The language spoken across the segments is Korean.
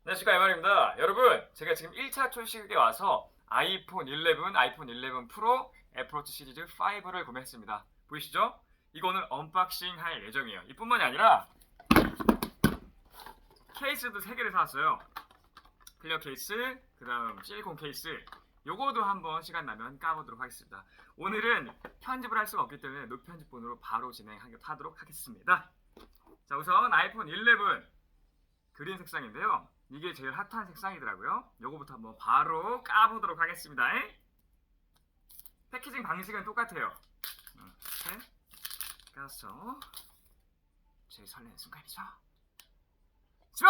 안녕하십니까, 이만입니다. 여러분, 제가 지금 1차 출시에 와서 아이폰 11, 아이폰 11 프로, 애플워치 시리즈 5를 구매했습니다. 보이시죠? 이거 오늘 언박싱 할 예정이에요. 이뿐만이 아니라 케이스도 3개를 사왔어요. 클리어 케이스, 그 다음 실리콘 케이스. 요거도 한번 시간 나면 까보도록 하겠습니다. 오늘은 편집을 할 수가 없기 때문에 노편집본으로 바로 진행하도록 하겠습니다. 자, 우선 아이폰 11 그린 색상인데요. 이게 제일 핫한 색상이더라고요. 요거부터 한번 바로 까보도록 하겠습니다. 패키징 방식은 똑같아요. 이렇게 까서 제일 설레는 순간이죠. 좋아!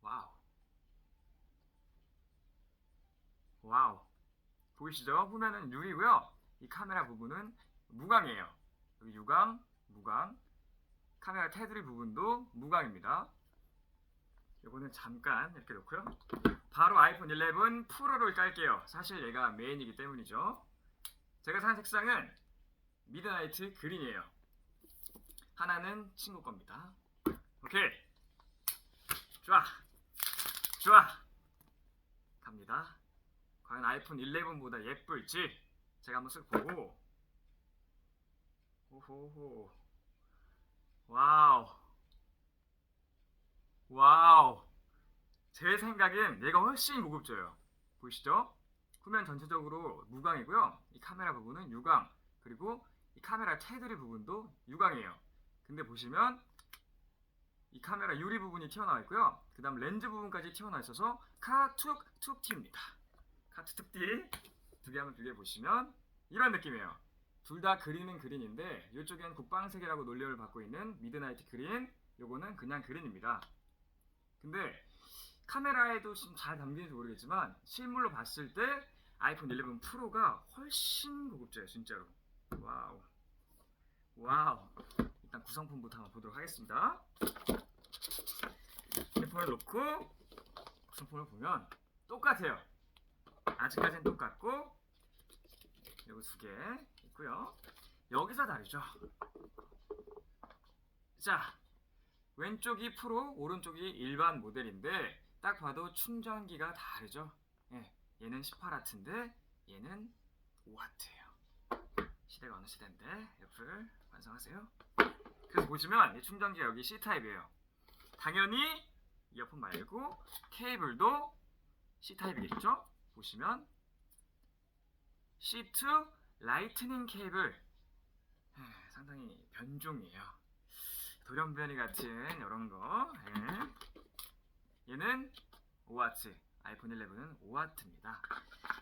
와우. 와우. 보이시죠? 후면은 유리고요. 이 카메라 부분은 무광이에요. 여기 유광, 무광. 카메라 테두리 부분도 무광입니다. 요거는 잠깐 이렇게 놓고요. 바로 아이폰 11 프로를 깔게요. 사실 얘가 메인이기 때문이죠. 제가 산 색상은 미드나이트 그린이에요. 하나는 친구 겁니다. 오케이. 좋아. 좋아. 갑니다. 과연 아이폰 11보다 예쁠지 제가 한번 쓱 보고. 오호호. 와우. 와우. 제 생각엔 얘가 훨씬 고급져요. 보이시죠? 후면 전체적으로 무광이고요. 이 카메라 부분은 유광, 그리고 이 카메라 테두리 부분도 유광이에요. 근데 보시면 이 카메라 유리 부분이 튀어나와 있고요. 그 다음 렌즈 부분까지 튀어나와 있어서 카툭 툭티입니다. 카툭 툭티 두 개 한번 비교해 보시면 이런 느낌이에요. 둘 다 그린은 그린인데 이쪽엔 국방색이라고 논리를 받고 있는 미드나이트 그린, 요거는 그냥 그린입니다. 근데 카메라에도 좀 잘 담기는지 모르겠지만 실물로 봤을 때 아이폰 11 프로가 훨씬 고급져요. 진짜로. 와우. 와우. 일단 구성품부터 한번 보도록 하겠습니다. 핸드폰을 놓고 구성품을 보면 똑같아요. 아직까지는 똑같고 요거 2개 있고요. 여기서 다르죠. 자, 왼쪽이 프로, 오른쪽이 일반 모델인데 딱 봐도 충전기가 다르죠. 예, 얘는 18W인데 얘는 5W예요. 시대가 어느 시대인데 애플 완성하세요. 그래서 보시면 이 충전기가 여기 C타입이에요. 당연히 이어폰 말고 케이블도 C타입이겠죠. 보시면 C2 라이트닝 케이블. 상당히 변종이에요. 돌연변이 같은 이런 거. 얘는 5W, 아이폰 11은 5W입니다.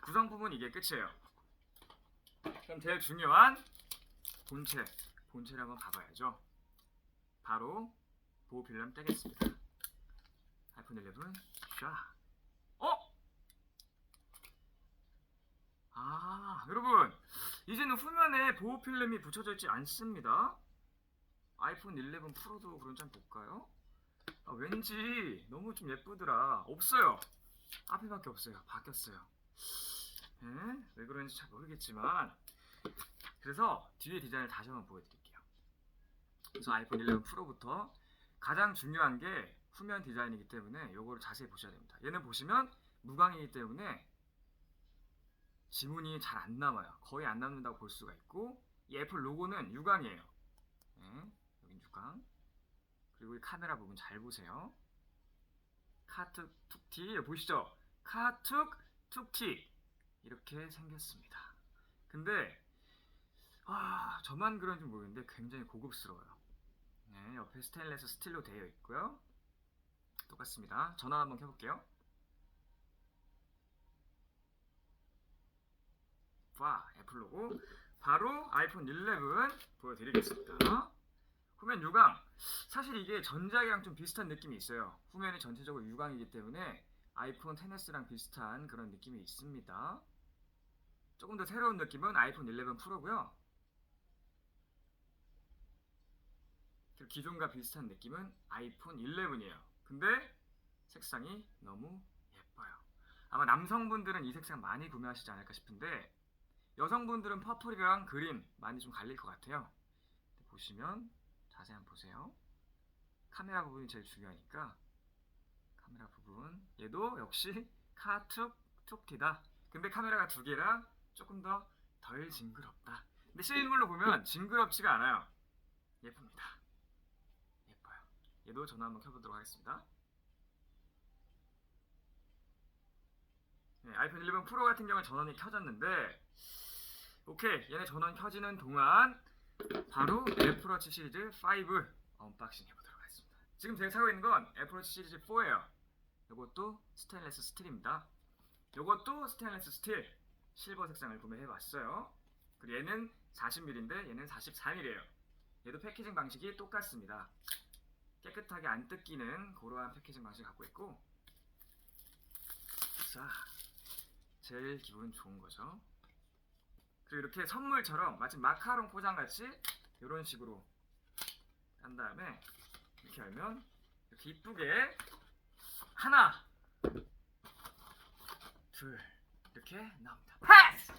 구성품은 이게 끝이에요. 그럼 제일 중요한 본체를 한번 봐봐야죠. 바로 보호 필름 떼겠습니다. 아이폰 11 쫙. 여러분, 이제는 후면에 보호 필름이 붙여져 있지 않습니다. 아이폰 11 프로도 그런지 한번 볼까요? 왠지 너무 좀 예쁘더라. 없어요. 앞에밖에 없어요. 바뀌었어요. 왜 그런지 잘 모르겠지만, 그래서 뒤에 디자인을 다시 한번 보여드릴게요. 그래서 아이폰 11 프로부터 가장 중요한 게 후면 디자인이기 때문에 이거를 자세히 보셔야 됩니다. 얘는 보시면 무광이기 때문에 지문이 잘 안 남아요. 거의 안 남는다고 볼 수가 있고, 이 애플 로고는 유광이에요. 여긴 유광. 그리고 이 카메라 부분 잘 보세요. 카툭 툭티 보이시죠? 카툭 툭티 이렇게 생겼습니다. 근데 저만 그런지 모르겠는데 굉장히 고급스러워요. 옆에 스테인레스 스틸로 되어 있고요. 똑같습니다. 전화 한번 켜볼게요. 와, 애플 로고. 바로 아이폰 11 보여드리겠습니다. 후면 유광. 사실 이게 전작이랑 좀 비슷한 느낌이 있어요. 후면이 전체적으로 유광이기 때문에 아이폰 XS랑 비슷한 그런 느낌이 있습니다. 조금 더 새로운 느낌은 아이폰 11 프로고요. 기존과 비슷한 느낌은 아이폰 11이에요. 근데 색상이 너무 예뻐요. 아마 남성분들은 이 색상 많이 구매하시지 않을까 싶은데 여성분들은 퍼플이랑 그린 많이 좀 갈릴 것 같아요. 보시면 자세히 한번 보세요. 카메라 부분이 제일 중요하니까 카메라 부분 얘도 역시 카툭 툭티다. 근데 카메라가 두 개라 조금 더 덜 징그럽다. 근데 실물로 보면 징그럽지가 않아요. 예쁩니다. 예뻐요. 얘도 전원 한번 켜보도록 하겠습니다. 네, 아이폰 11 프로 같은 경우는 전원이 켜졌는데 오케이, 얘네 전원 켜지는 동안 바로 애플워치 시리즈 5 언박싱 해보도록 하겠습니다. 지금 제가 차고 있는 건 애플워치 시리즈 4예요. 이것도 스테인리스 스틸입니다. 이것도 스테인리스 스틸 실버 색상을 구매해봤어요. 그리고 얘는 40mm인데 얘는 44mm예요. 얘도 패키징 방식이 똑같습니다. 깨끗하게 안 뜯기는 그러한 패키징 방식을 갖고 있고, 자, 제일 기분 좋은 거죠. 그리고 이렇게 선물처럼 마치 마카롱 포장같이 이런 식으로 한 다음에 이렇게 열면 이렇게 이쁘게 하나 둘 이렇게 나옵니다. 패스!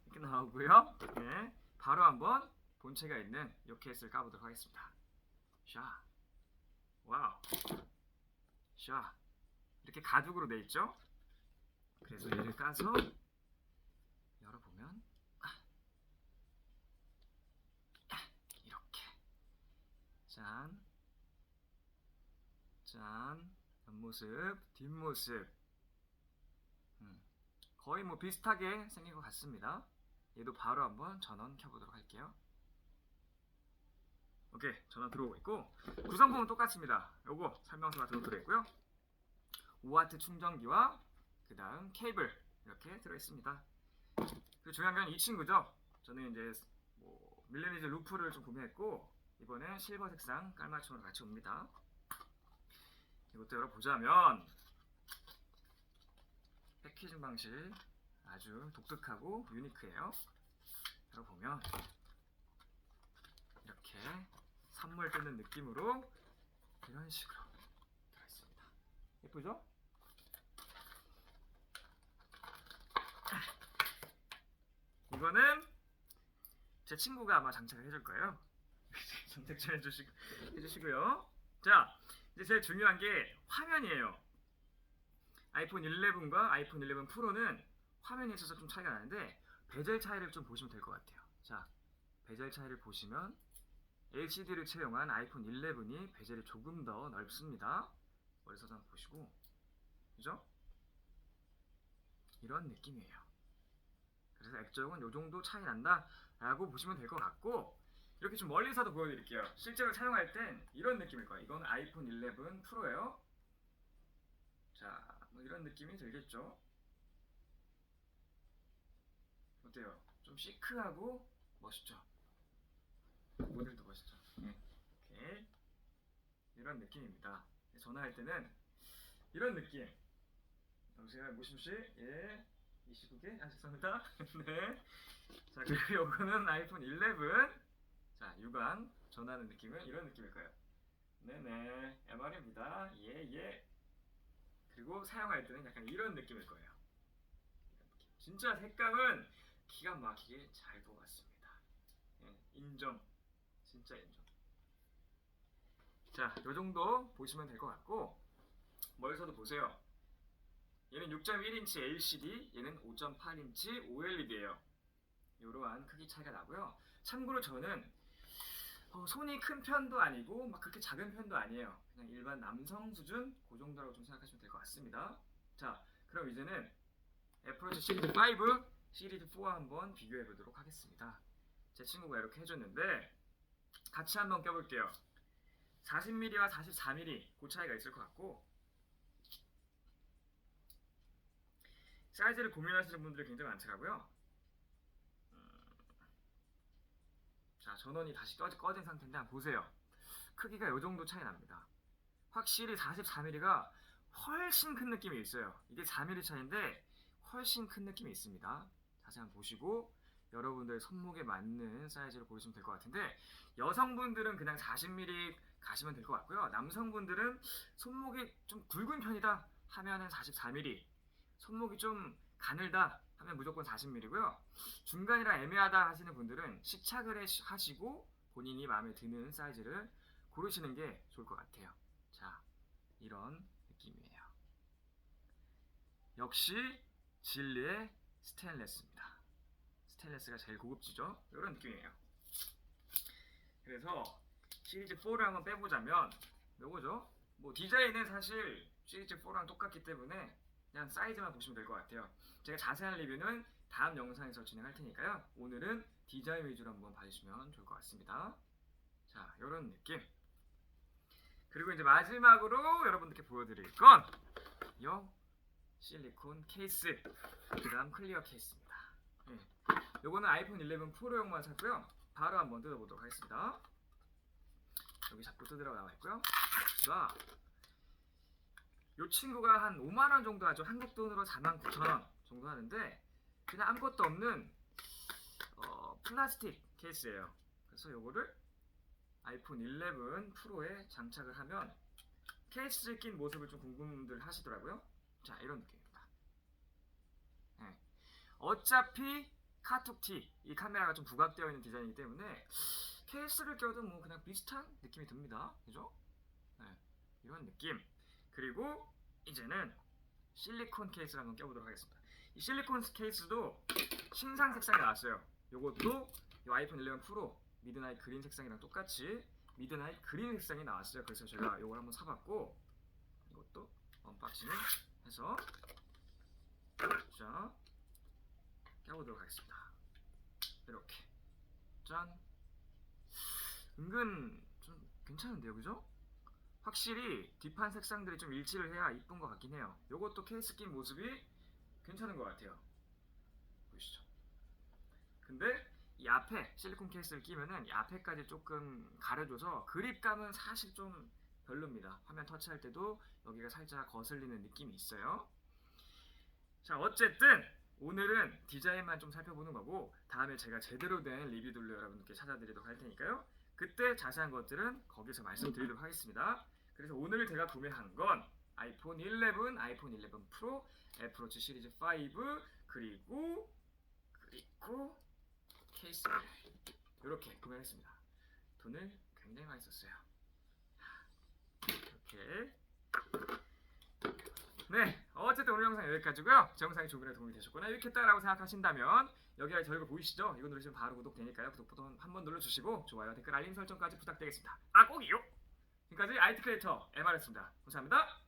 이렇게 나오고요. 네, 바로 한번 본체가 있는 이 케이스를 까보도록 하겠습니다. 샤, 와우, 샤, 이렇게 가죽으로 돼 있죠. 그래서 얘를 까서 열어보면 이렇게 짠, 짠, 옆모습, 뒷모습, 거의 뭐 비슷하게 생긴 것 같습니다. 얘도 바로 한번 전원 켜보도록 할게요. 오케이, 전원 들어오고 있고 구성품은 똑같습니다. 요거 설명서가 들어있고요. 5W 충전기와 그 다음 케이블 이렇게 들어있습니다. 그리고 중요한 건 이 친구죠. 저는 이제 뭐 밀레니즈 루프를 좀 구매했고 이번에 실버 색상 깔맞춤으로 같이 옵니다. 이것도 열어보자면 패키징 방식 아주 독특하고 유니크해요. 열어보면 이렇게 선물 뜯는 느낌으로 이런 식으로 들어있습니다. 예쁘죠? 이거는 제 친구가 아마 장착을 해줄 거예요. 장착 좀 해주시고요. 자, 이제 제일 중요한 게 화면이에요. 아이폰 11과 아이폰 11 프로는 화면에 있어서 좀 차이가 나는데 베젤 차이를 좀 보시면 될 것 같아요. 자, 베젤 차이를 보시면 LCD를 채용한 아이폰 11이 베젤이 조금 더 넓습니다. 멀리서 한번 보시고, 그죠? 이런 느낌이에요. 그래서 액정은 요 정도 차이 난다 라고 보시면 될 것 같고, 이렇게 좀 멀리서도 보여드릴게요. 실제로 사용할 땐 이런 느낌일 거예요. 이건 아이폰 11 프로예요. 자, 뭐 이런 느낌이 들겠죠? 어때요? 좀 시크하고 멋있죠? 모델도 멋있죠? 이렇게 이런 느낌입니다. 전화할 때는 이런 느낌. 여보세요, 모시모시? 예, 이 시국에? 아, 죄송합니다. 네. 자, 그리고 요거는 아이폰 11. 자, 육안 전화하는 느낌은 이런 느낌일 거예요. 네네, MR입니다. 예. 그리고 사용할 때는 약간 이런 느낌일 거예요. 진짜 색감은 기가 막히게 잘 뽑았습니다. 예, 인정. 진짜 인정. 자, 요 정도 보시면 될 것 같고, 멀리서도 보세요. 얘는 6.1인치 LCD, 얘는 5.8인치 OLED예요. 이러한 크기 차이가 나고요. 참고로 저는 손이 큰 편도 아니고 막 그렇게 작은 편도 아니에요. 그냥 일반 남성 수준 그 정도라고 좀 생각하시면 될 것 같습니다. 자, 그럼 이제는 애플워치 시리즈 5, 시리즈 4와 한번 비교해 보도록 하겠습니다. 제 친구가 이렇게 해줬는데 같이 한번 껴볼게요. 40mm와 44mm 그 차이가 있을 것 같고, 사이즈를 고민하시는 분들이 굉장히 많더라고요. 자, 전원이 다시 꺼진 상태인데 한번 보세요. 크기가 이 정도 차이 납니다. 확실히 44mm가 훨씬 큰 느낌이 있어요. 이게 4mm 차이인데 훨씬 큰 느낌이 있습니다. 자세히 한번 보시고 여러분들 손목에 맞는 사이즈로 고르시면 될 것 같은데, 여성분들은 그냥 40mm 가시면 될 것 같고요. 남성분들은 손목이 좀 굵은 편이다 하면은 44mm, 손목이 좀 가늘다 하면 무조건 40mm고요. 중간이라 애매하다 하시는 분들은 시착을 하시고 본인이 마음에 드는 사이즈를 고르시는 게 좋을 것 같아요. 자, 이런 느낌이에요. 역시 진리의 스테인레스입니다. 스테인레스가 제일 고급지죠. 이런 느낌이에요. 그래서 시리즈 4를 한번 빼보자면 요거죠. 뭐 디자인은 사실 시리즈 4랑 똑같기 때문에 그냥 사이즈만 보시면 될 것 같아요. 제가 자세한 리뷰는 다음 영상에서 진행할 테니까요. 오늘은 디자인 위주로 한번 봐주시면 좋을 것 같습니다. 자, 이런 느낌. 그리고 이제 마지막으로 여러분들께 보여드릴 건 요 실리콘 케이스, 그 다음 클리어 케이스입니다. 네. 요거는 아이폰 11 프로용만 샀고요. 바로 한번 뜯어보도록 하겠습니다. 여기 자꾸 뜯으라고 나와있고요. 자, 요 친구가 한 5만원 정도 하죠. 한국 돈으로 49,000원 정도 하는데 그냥 아무것도 없는 플라스틱 케이스예요. 그래서 요거를 아이폰 11 프로에 장착을 하면 케이스 낀 모습을 좀 궁금들 하시더라고요. 자, 이런 느낌입니다. 네. 어차피 카툭티 이 카메라가 좀 부각되어 있는 디자인이기 때문에 케이스를 껴도 뭐 그냥 비슷한 느낌이 듭니다. 그죠? 네. 이런 느낌. 그리고 이제는 실리콘 케이스를 한번 껴보도록 하겠습니다. 이 실리콘 케이스도 신상 색상이 나왔어요. 요것도 이 아이폰 11 프로 미드나잇 그린 색상이랑 똑같이 미드나잇 그린 색상이 나왔어요. 그래서 제가 요걸 한번 사봤고 이것도 언박싱을 해서 자 껴보도록 하겠습니다. 이렇게 짠. 은근 좀 괜찮은데요, 그죠? 확실히 뒷판 색상들이 좀 일치를 해야 이쁜 것 같긴 해요. 요것도 케이스 낀 모습이 괜찮은 것 같아요. 보시죠. 근데 이 앞에 실리콘 케이스를 끼면은 이 앞에까지 조금 가려줘서 그립감은 사실 좀 별로입니다. 화면 터치할 때도 여기가 살짝 거슬리는 느낌이 있어요. 자, 어쨌든 오늘은 디자인만 좀 살펴보는 거고 다음에 제가 제대로 된 리뷰들로 여러분께 찾아드리도록 할 테니까요. 그때 자세한 것들은 거기서 말씀드리도록 하겠습니다. 그래서 오늘 제가 구매한 건 아이폰 11, 아이폰 11 프로, 애플워치 시리즈 5 그리고 케이스 이렇게 구매했습니다. 돈을 굉장히 많이 썼어요. 이렇게. 네, 어쨌든 오늘 영상 여기까지고요. 제 영상이 조금이라도 도움이 되셨거나 유익했다라고 생각하신다면 여기가 저희가 보이시죠? 이거 누르시면 바로 구독되니까요. 구독 버튼 한번 눌러주시고 좋아요, 댓글, 알림 설정까지 부탁드리겠습니다. 아, 꼭이요! 지금까지 IT 크리에이터 MR였습니다. 감사합니다.